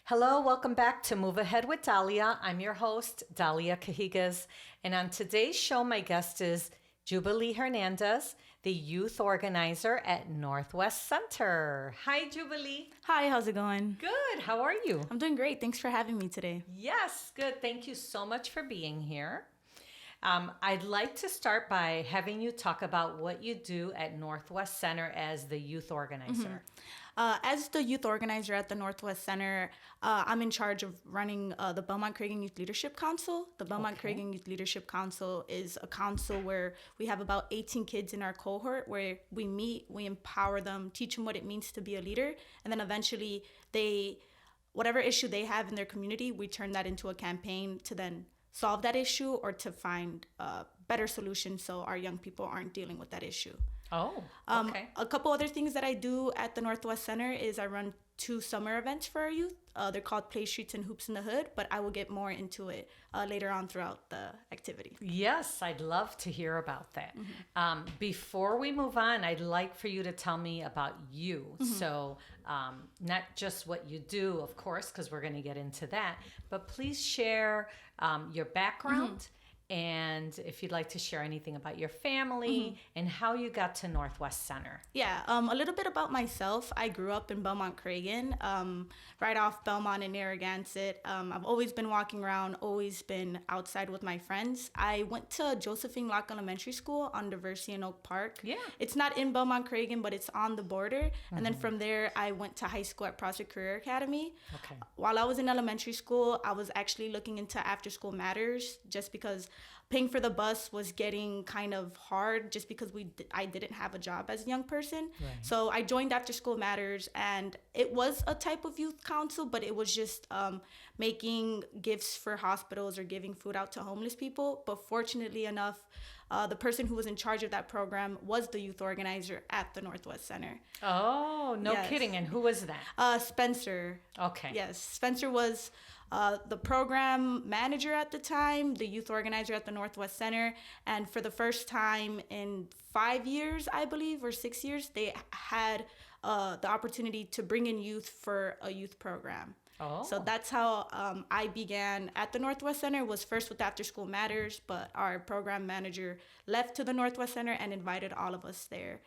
Hello, welcome back to Move Ahead with Dalia. I'm your host, Dalia Cahigas, and on today's show, my guest is Juvilee Hernandez, the youth organizer at Northwest Center. Hi, Juvilee. Hi, how's it going? Good. How are you? I'm doing great. Thanks for having me today. Yes, good. Thank you so much for being here. I'd like to start by having you talk about what you do at Northwest Center as the youth organizer. As the youth organizer at the Northwest Center, I'm in charge of running the Belmont Cragin Youth Leadership Council. The Belmont Cragin Youth Leadership Council is a council where we have about 18 kids in our cohort where we meet, we empower them, teach them what it means to be a leader, and then eventually whatever issue they have in their community, we turn that into a campaign to then solve that issue or to find better solutions so our young people aren't dealing with that issue. Oh, okay. A couple other things that I do at the Northwest Center is I run 2 summer events for our youth. They're called Play Streets and Hoops in the Hood, but I will get more into it later on throughout the activity. Yes, I'd love to hear about that. Before we move on, I'd like for you to tell me about you. So not just what you do, of course, because we're going to get into that, but please share your background. And if you'd like to share anything about your family and how you got to Northwest Center. Yeah, a little bit about myself. I grew up in Belmont Cragin, right off Belmont and Narragansett. I've always been walking around, always been outside with my friends. I went to Josephine Locke Elementary School on Diversey in Oak Park. Yeah. It's not in Belmont Cragin, but it's on the border. And then from there, I went to high school at Prospect Career Academy. Okay. While I was in elementary school, I was actually looking into After School Matters just because paying for the bus was getting kind of hard just because I didn't have a job as a young person. Right. So I joined After School Matters, and it was a type of youth council, but it was just making gifts for hospitals or giving food out to homeless people. But fortunately enough, the person who was in charge of that program was the youth organizer at the Northwest Center. Oh, no kidding. And who was that? Spencer. Okay. Yes, Spencer was the program manager at the time, the youth organizer at the Northwest Center, and for the first time in 5 years, I believe, or 6 years, they had the opportunity to bring in youth for a youth program. Oh. So that's how I began at the Northwest Center, was first with After School Matters, but our program manager left to the Northwest Center and invited all of us there.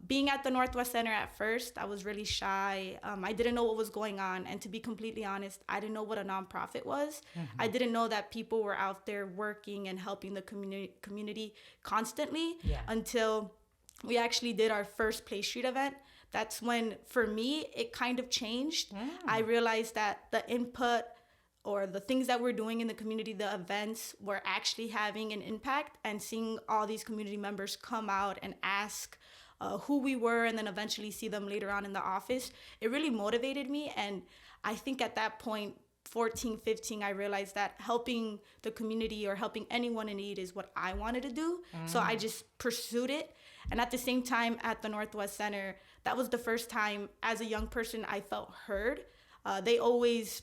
Being at the Northwest Center at first, I was really shy. I didn't know what was going on. And to be completely honest, I didn't know what a nonprofit was. I didn't know that people were out there working and helping the community constantly until we actually did our first Play Street event. That's when, for me, it kind of changed. I realized that the input or the things that we're doing in the community, the events, were actually having an impact, and seeing all these community members come out and ask who we were and then eventually see them later on in the office, it really motivated me. And I think at that point, 14, 15, I realized that helping the community or helping anyone in need is what I wanted to do. So I just pursued it. And at the same time, at the Northwest Center, that was the first time as a young person I felt heard. They always...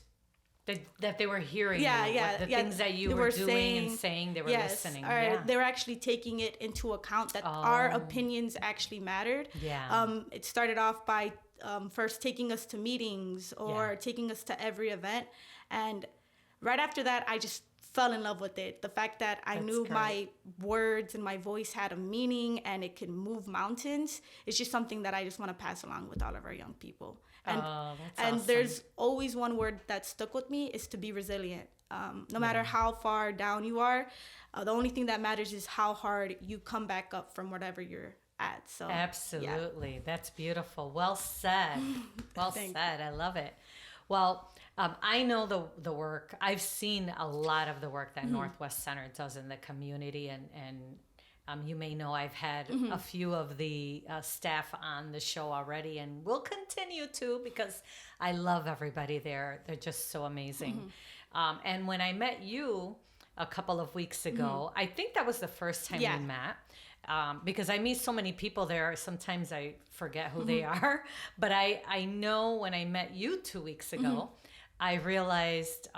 That they were hearing things that you were doing and saying, they were listening. They were actually taking it into account that our opinions actually mattered. It started off by first taking us to meetings or taking us to every event. And right after that, I just fell in love with it. The fact that I knew my words and my voice had a meaning and it could move mountains, it's just something that I just want to pass along with all of our young people. And, that's and awesome. there's always one word that stuck with me, is to be resilient. No matter how far down you are, the only thing that matters is how hard you come back up from whatever you're at. So absolutely. That's beautiful. Well said. Well said. I love it. Well, I know the work. I've seen a lot of the work that Northwest Center does in the community, and you may know I've had a few of the staff on the show already, and will continue to, because I love everybody there. They're just so amazing. And when I met you a couple of weeks ago, I think that was the first time we met. Because I meet so many people there, sometimes I forget who they are. But I know when I met you 2 weeks ago, I realized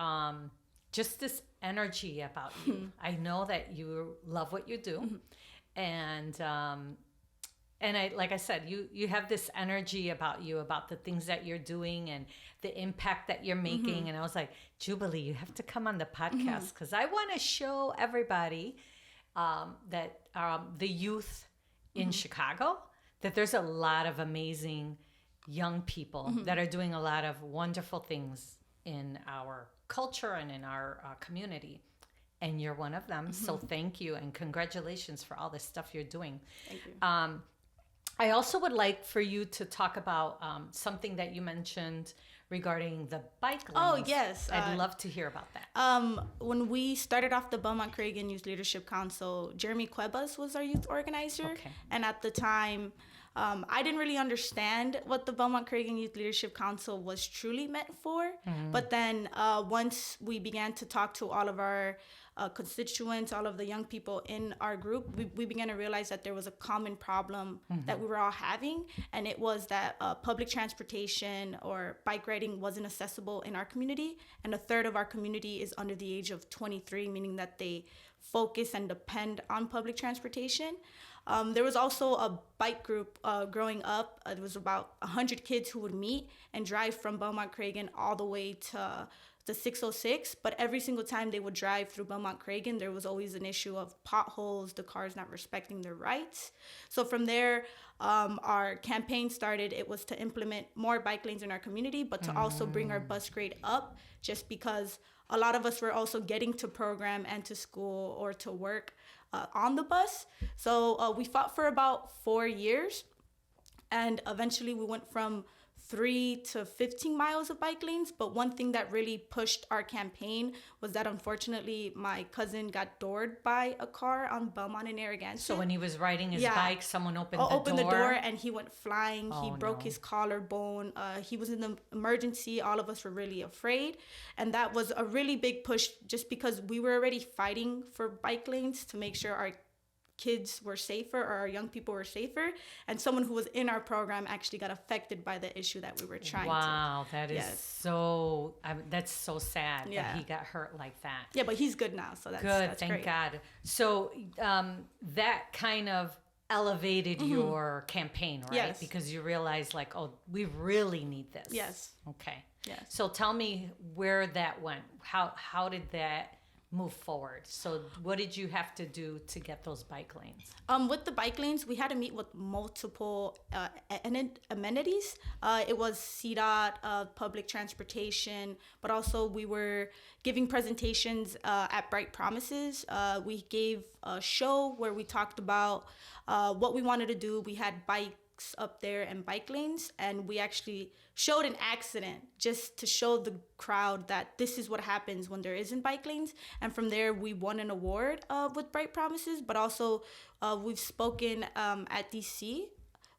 just this energy about you. I know that you love what you do. And And like I said, you have this energy about you, about the things that you're doing and the impact that you're making. And I was like, Jubilee, you have to come on the podcast because I want to show everybody that the youth in Chicago, that there's a lot of amazing young people that are doing a lot of wonderful things in our culture and in our community. And you're one of them. So thank you and congratulations for all the stuff you're doing. Thank you. I also would like for you to talk about something that you mentioned regarding the bike lanes. Oh, yes. I'd love to hear about that. When we started off the Belmont Cragin Youth Leadership Council, Jeremy Cuevas was our youth organizer. Okay. And at the time, I didn't really understand what the Belmont Cragin Youth Leadership Council was truly meant for. But then once we began to talk to all of our constituents, all of the young people in our group, we began to realize that there was a common problem that we were all having. And it was that public transportation or bike riding wasn't accessible in our community. And a third of our community is under the age of 23, meaning that they focus and depend on public transportation. There was also a bike group growing up. It was about 100 kids who would meet and drive from Belmont Cragin all the way to the 606. But every single time they would drive through Belmont Cragin, there was always an issue of potholes, the cars not respecting their rights. So from there, our campaign started. It was to implement more bike lanes in our community, but to also bring our bus grade up, just because a lot of us were also getting to program and to school or to work on the bus. So we fought for about 4 years, and eventually we went from 3 to 15 miles of bike lanes. But one thing that really pushed our campaign was that unfortunately my cousin got doored by a car on Belmont and Narragansett. So when he was riding his bike, someone opened the door and he went flying. Oh, he broke his collarbone. He was in the emergency. All of us were really afraid. And that was a really big push, just because we were already fighting for bike lanes to make sure our kids were safer or our young people were safer. And someone who was in our program actually got affected by the issue that we were trying to. Wow, that is that's so sad that he got hurt like that. Yeah, but he's good now, so that's good. That's Thank great. God. So that kind of elevated your campaign, right? Yes. Because you realized, like, oh, we really need this. Yes. Okay. Yes. So tell me where that went. How did that move forward? So what did you have to do to get those bike lanes? With the bike lanes, we had to meet with multiple amenities. It was CDOT, public transportation, but also we were giving presentations at Bright Promises. We gave a show where we talked about what we wanted to do. We had bikes up there and bike lanes, and we actually showed an accident just to show the crowd that this is what happens when there isn't bike lanes. And from there we won an award with Bright Promises, but also we've spoken at DC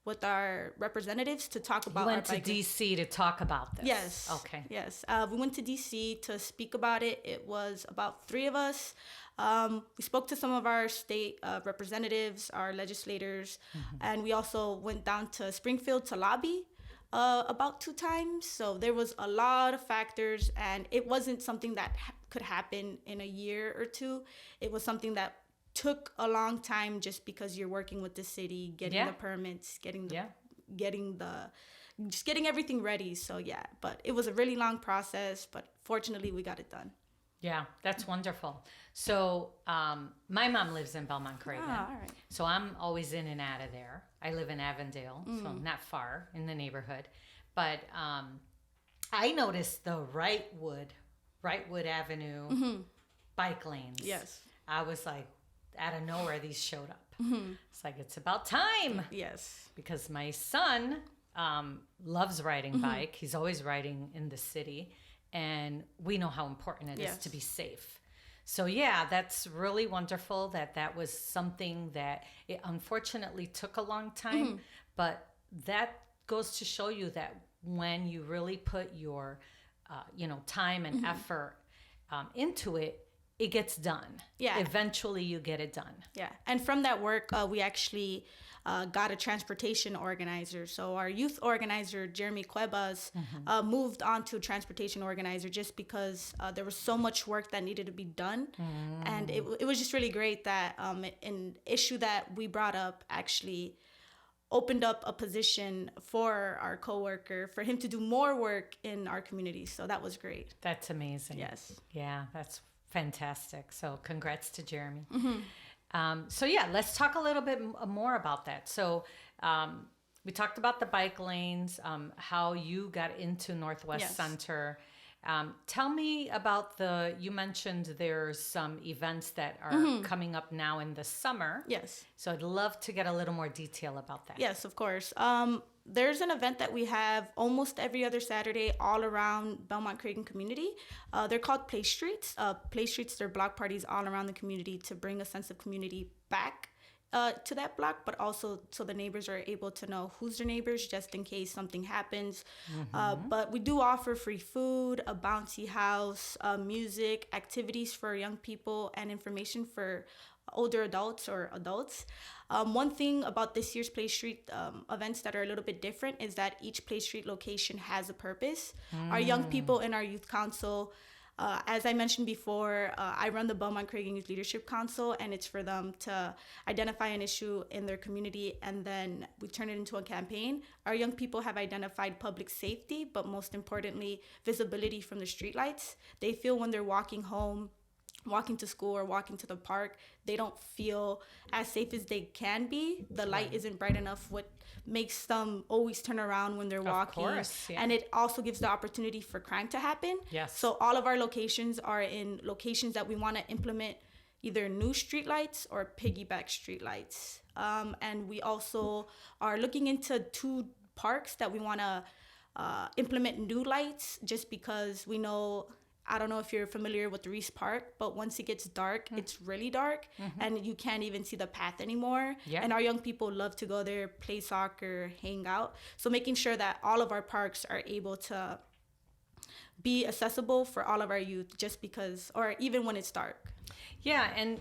with our representatives to talk about. You went to DC to talk about this? Yes. Okay. Yes. We went to DC to speak about it. It was about 3 of us. We spoke to some of our state representatives, our legislators, and we also went down to Springfield to lobby about 2 times. So there was a lot of factors, and it wasn't something that could happen in a year or 2. It was something that took a long time, just because you're working with the city, getting the permits, just getting everything ready. So yeah, but it was a really long process, but fortunately we got it done. Yeah, that's wonderful. So my mom lives in Belmont Cragin. All right. So I'm always in and out of there. I live in Avondale, so not far in the neighborhood. But I noticed the Wrightwood Avenue bike lanes. Yes. I was like, out of nowhere, these showed up. It's like, it's about time. Yes. Because my son loves riding bike. He's always riding in the city. And we know how important it is to be safe. So yeah, that's really wonderful that was something that it unfortunately took a long time, but that goes to show you that when you really put your, time and effort into it, it gets done. Yeah. Eventually you get it done. Yeah. And from that work, we actually got a transportation organizer. So our youth organizer, Jeremy Cuevas, moved on to transportation organizer just because there was so much work that needed to be done. And it was just really great that an issue that we brought up actually opened up a position for our coworker for him to do more work in our community. So that was great. That's amazing. Yes. Yeah, that's fantastic. So congrats to Jeremy. So yeah, let's talk a little bit more about that. So we talked about the bike lanes, how you got into Northwest Center. Tell me about you mentioned there's some events that are coming up now in the summer. Yes. So I'd love to get a little more detail about that. Yes, of course. There's an event that we have almost every other Saturday all around Belmont Cragin community. They're called Play Streets. Play Streets, they're block parties all around the community to bring a sense of community back to that block, but also so the neighbors are able to know who's their neighbors just in case something happens. But we do offer free food, a bouncy house, music, activities for young people, and information for older adults or adults. One thing about this year's Play Street events that are a little bit different is that each Play Street location has a purpose. Our young people in our youth council, as I mentioned before, I run the Belmont Cragin Youth Leadership Council, and it's for them to identify an issue in their community, and then we turn it into a campaign. Our young people have identified public safety, but most importantly, visibility from the streetlights. They feel when they're walking home, walking to school, or walking to the park, they don't feel as safe as they can be. The light isn't bright enough, what makes them always turn around when they're walking. Of course, yeah. And it also gives the opportunity for crime to happen. Yes. So all of our locations are in locations that we want to implement either new streetlights or piggyback streetlights. And we also are looking into 2 parks that we want to implement new lights, just because we know, I don't know if you're familiar with Reese Park, but once it gets dark, it's really dark, and you can't even see the path anymore. Yeah. And our young people love to go there, play soccer, hang out. So making sure that all of our parks are able to be accessible for all of our youth, just because, or even when it's dark. Yeah, and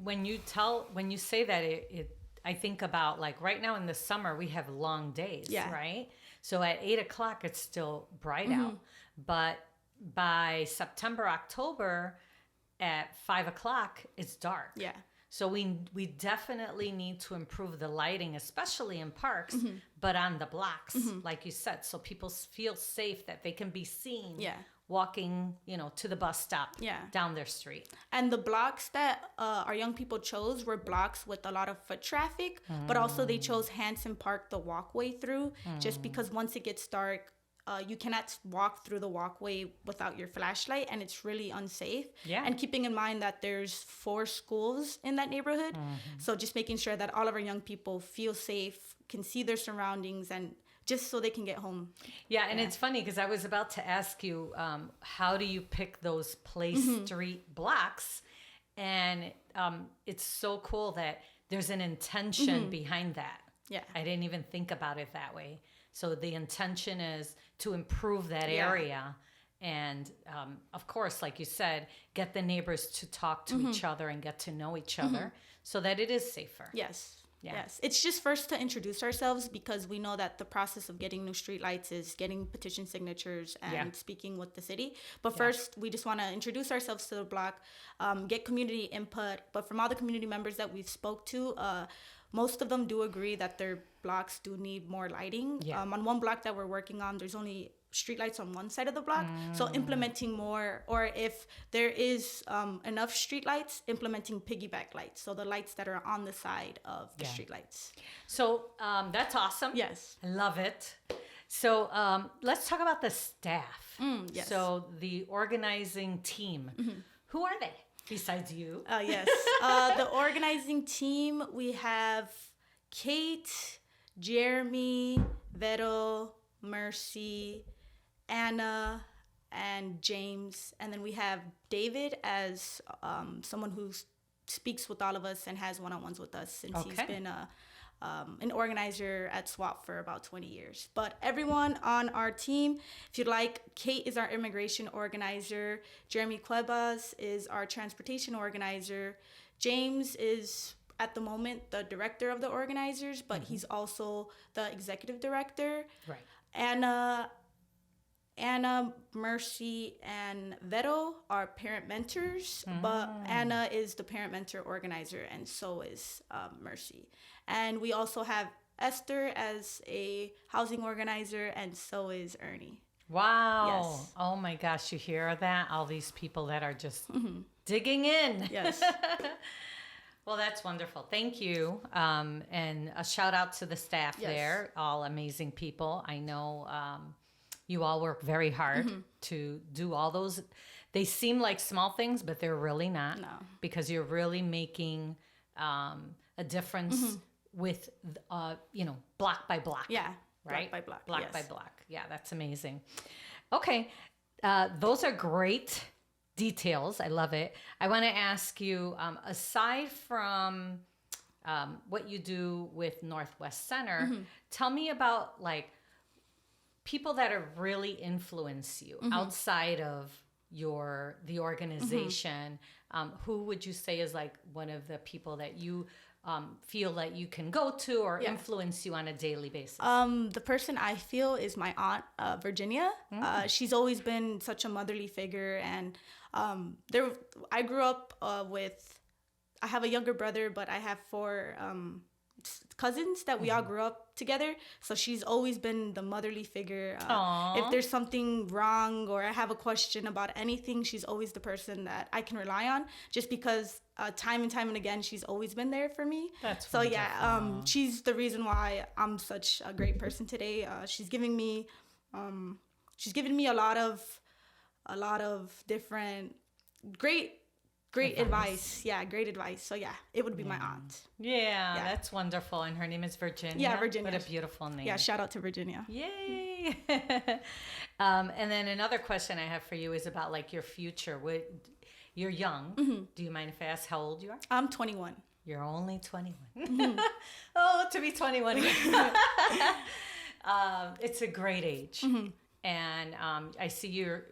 when you say that, I think about, like, right now in the summer we have long days, right? So at 8:00 it's still bright out, but by September, October at 5:00 it's dark. Yeah. So we definitely need to improve the lighting, especially in parks, but on the blocks, like you said, so people feel safe that they can be seen walking, to the bus stop down their street. And the blocks that our young people chose were blocks with a lot of foot traffic, but also they chose Hanson Park, the walkway through, just because once it gets dark, you cannot walk through the walkway without your flashlight, and it's really unsafe. Yeah. And keeping in mind that there's 4 schools in that neighborhood, so just making sure that all of our young people feel safe, can see their surroundings, and just so they can get home. Yeah, and it's funny because I was about to ask you, how do you pick those Play Street blocks? And it's so cool that there's an intention behind that. Yeah, I didn't even think about it that way. So the intention is to improve that area. And of course, like you said, get the neighbors to talk to each other and get to know each other so that it is safer. Yes. Yeah. Yes. It's just first to introduce ourselves, because we know that the process of getting new streetlights is getting petition signatures and speaking with the city. But first, we just want to introduce ourselves to the block, get community input. But from all the community members that we've spoke to, most of them do agree that their blocks do need more lighting. Yeah. On one block that we're working on, there's only streetlights on one side of the block. So implementing more, or if there is enough streetlights, implementing piggyback lights. So the lights that are on the side of the streetlights. So that's awesome. Yes. I love it. So let's talk about the staff. Yes. So the organizing team, who are they besides you? Yes. The organizing team, we have Kate, Jeremy, Vero, Mercy, Anna, and James. And then we have David as someone who speaks with all of us and has one-on-ones with us since he's been an organizer at SWAP for about 20 years. But everyone on our team, if you'd like, Kate is our immigration organizer. Jeremy Cuevas is our transportation organizer. James is, at the moment, the director of the organizers, but he's also the executive director. Right. Anna, Mercy, and Vero are parent mentors, but Anna is the parent mentor organizer, and so is Mercy. And we also have Esther as a housing organizer, and so is Ernie. Wow. Yes. Oh my gosh, you hear that? All these people that are just digging in. Yes. Well, that's wonderful. Thank you. And a shout out to the staff Yes. there, all amazing people. I know you all work very hard to do all those. They seem like small things, but they're really not. No. Because you're really making a difference with, block by block. Yeah. Right? Block by block. Block yes. by block. Yeah, that's amazing. Okay. Those are great details. I love it. I want to ask you, aside from what you do with Northwest Center, tell me about like people that have really influenced you outside of the organization. Who would you say is like one of the people that you feel that you can go to or influence you on a daily basis? The person I feel is my aunt, Virginia. She's always been such a motherly figure, and I grew up I have a younger brother, but I have 4 cousins that we all grew up together. So she's always been the motherly figure. If there's something wrong or I have a question about anything, she's always the person that I can rely on, just because time and again, she's always been there for me. That's so wonderful. yeah, she's the reason why I'm such a great person today. She's given me a lot of different great advice. Yeah, great advice. So yeah, it would be my aunt. Yeah, that's wonderful. And her name is Virginia. Yeah, Virginia. What a beautiful name. Yeah, shout out to Virginia. Yay. And then another question I have for you is about like your future. You're young. Do you mind if I ask how old you are? I'm 21. You're only 21. Oh, to be 21. It's a great age. And I see you're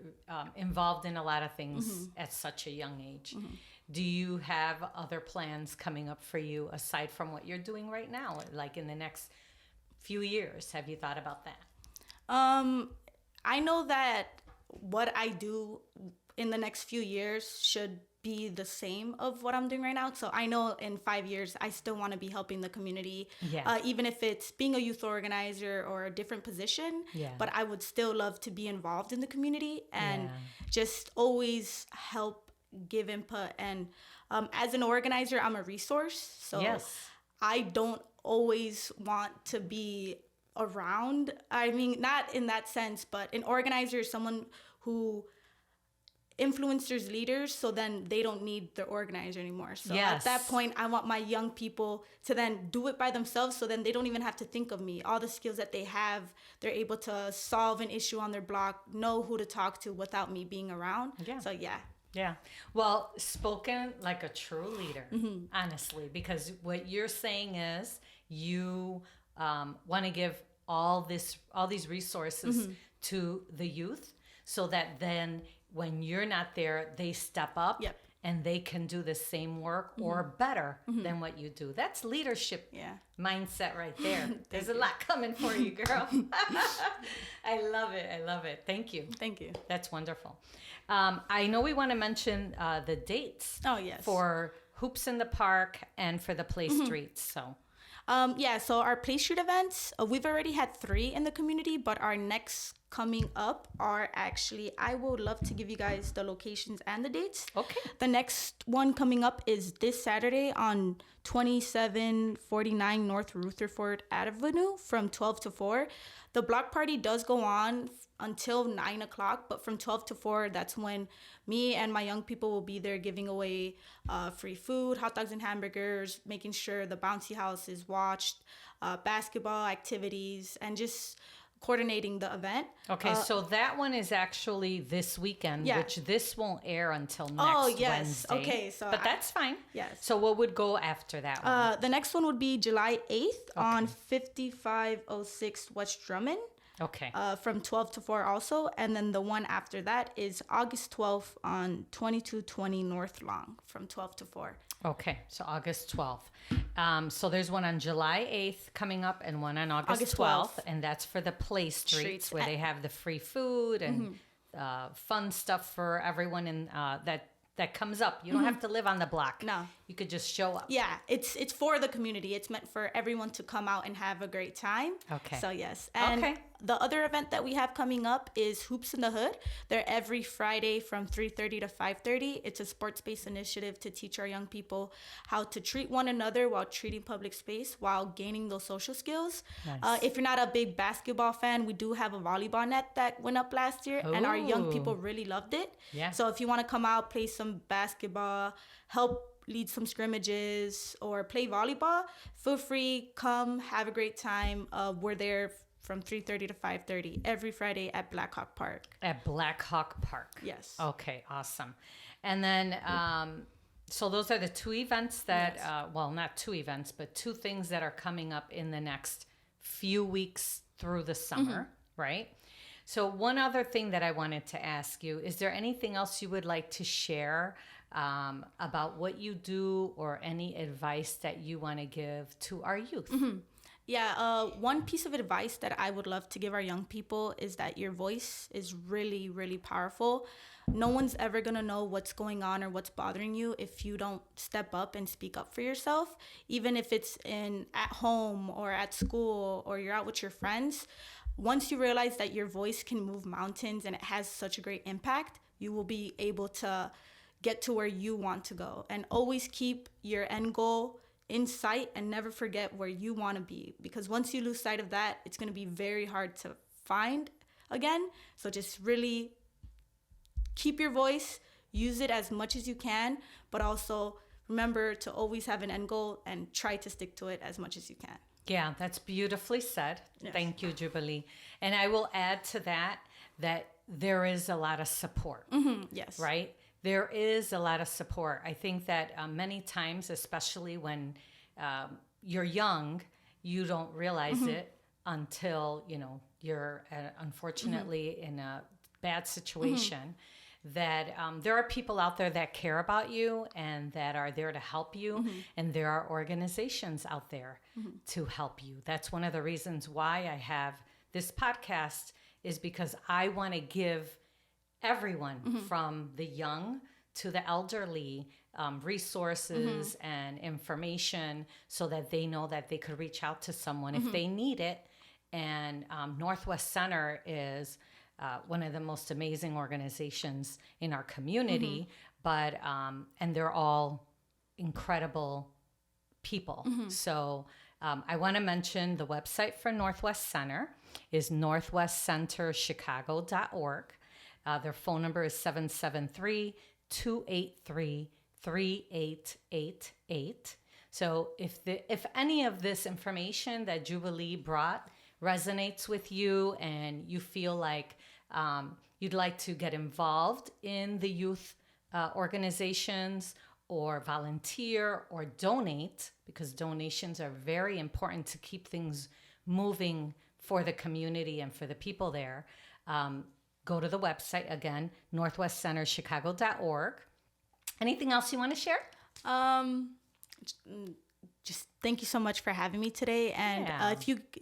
involved in a lot of things at such a young age. Do you have other plans coming up for you aside from what you're doing right now? Like in the next few years, have you thought about that? I know that what I do in the next few years should be the same of what I'm doing right now. So I know in 5 years, I still want to be helping the community, even if it's being a youth organizer or a different position. But I would still love to be involved in the community and just always help give input. And as an organizer, I'm a resource. So I don't always want to be around. I mean, not in that sense, but an organizer is someone who influencers leaders, so then they don't need the organizer anymore. So at that point, I want my young people to then do it by themselves, so then they don't even have to think of me. All the skills that they have, they're able to solve an issue on their block, know who to talk to without me being around. So yeah. Well, spoken like a true leader, honestly, because what you're saying is you want to give all these resources to the youth, so that then when you're not there, they step up and they can do the same work or better than what you do. That's leadership mindset right there. There's a lot coming for you, girl. I love it. Thank you. That's wonderful. I know we want to mention the dates for Hoops in the Park and for the Play Streets. So so our Play Street events, we've already had 3 in the community, but our next coming up are actually, I would love to give you guys the locations and the dates. Okay. The next one coming up is this Saturday on 2749 North Rutherford Avenue from 12 to 4. The block party does go on until 9 o'clock, but from 12 to 4, that's when me and my young people will be there giving away free food, hot dogs and hamburgers, making sure the bouncy house is watched, basketball activities, and just coordinating the event. Okay, so that one is actually this weekend, which this won't air until next Wednesday. Okay, but that's fine. Yes. So what would go after that one? The next one would be July 8th on 5506 West Drummond. Okay. From 12 to 4 also. And then the one after that is August 12th on 2220 North Long from 12 to 4. Okay, so August 12th. So there's one on July 8th coming up and one on August 12th. And that's for the Play Streets where they have the free food and fun stuff for everyone in that that comes up. You don't have to live on the block. No. You could just show up. Yeah, it's for the community. It's meant for everyone to come out and have a great time. Okay. So yes. And the other event that we have coming up is Hoops in the Hood. They're every Friday from 3:30 to 5:30. It's a sports-based initiative to teach our young people how to treat one another while treating public space while gaining those social skills. Nice. If you're not a big basketball fan, we do have a volleyball net that went up last year, and our young people really loved it. Yeah. So if you want to come out, play some basketball, help lead some scrimmages, or play volleyball, feel free, come, have a great time. We're there from 3:30 to 5:30 every Friday at Black Hawk Park. At Black Hawk Park. Yes. Okay, awesome. And then, so those are the two events that, well, not two events, but two things that are coming up in the next few weeks through the summer, right? So one other thing that I wanted to ask you, is there anything else you would like to share about what you do or any advice that you want to give to our youth? Yeah, one piece of advice that I would love to give our young people is that your voice is really, really powerful. No one's ever going to know what's going on or what's bothering you if you don't step up and speak up for yourself, even if it's at home or at school or you're out with your friends. Once you realize that your voice can move mountains and it has such a great impact, you will be able to get to where you want to go. And always keep your end goal in sight and never forget where you want to be, because once you lose sight of that, it's going to be very hard to find again. So just really keep your voice, use it as much as you can, but also remember to always have an end goal and try to stick to it as much as you can. Yeah, that's beautifully said. Yes. Thank you, Jubilee. And I will add to that there is a lot of support. Yes. Right? There is a lot of support. I think that many times, especially when you're young, you don't realize it until, you're unfortunately in a bad situation. That there are people out there that care about you and that are there to help you. And there are organizations out there to help you. That's one of the reasons why I have this podcast, is because I want to give everyone from the young to the elderly resources and information so that they know that they could reach out to someone if they need it. And Northwest Center is one of the most amazing organizations in our community, but and they're all incredible people. So I want to mention the website for Northwest Center is northwestcenterchicago.org. Their phone number is 773-283-3888. So if any of this information that Jubilee brought resonates with you and you feel like you'd like to get involved in the youth organizations or volunteer or donate, because donations are very important to keep things moving for the community and for the people there, go to the website again, northwestcenterchicago.org. Anything else you want to share? Just thank you so much for having me today. And Yeah.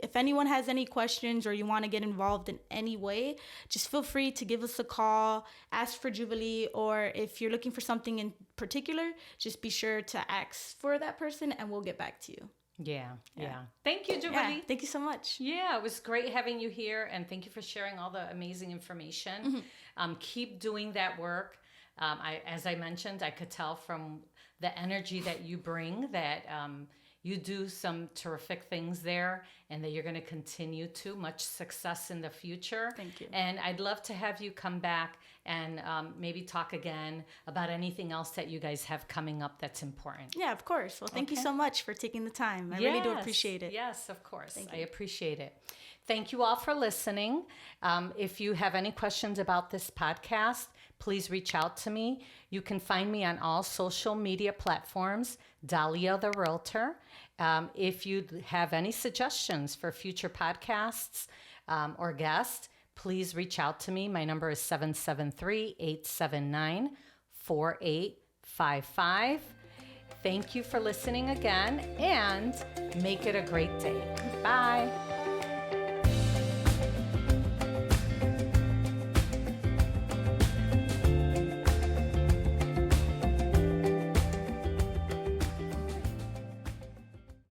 if anyone has any questions or you want to get involved in any way, just feel free to give us a call, ask for Jubilee, or if you're looking for something in particular, just be sure to ask for that person and we'll get back to you. Yeah. Thank you, Jubilee. Yeah, thank you so much. Yeah, it was great having you here, and thank you for sharing all the amazing information. Keep doing that work. As I mentioned, I could tell from the energy that you bring that you do some terrific things there, and that you're going to continue to. Much success in the future. Thank you. And I'd love to have you come back and maybe talk again about anything else that you guys have coming up that's important. Yeah, of course. Well, thank you Okay. so much for taking the time. I really do appreciate it. Yes, of course. Thank I you. appreciate it. Thank you all for listening. If you have any questions about this podcast, please reach out to me. You can find me on all social media platforms, Dalia the Realtor. If you have any suggestions for future podcasts or guests, please reach out to me. My number is 773-879-4855. Thank you for listening again, and make it a great day. Bye.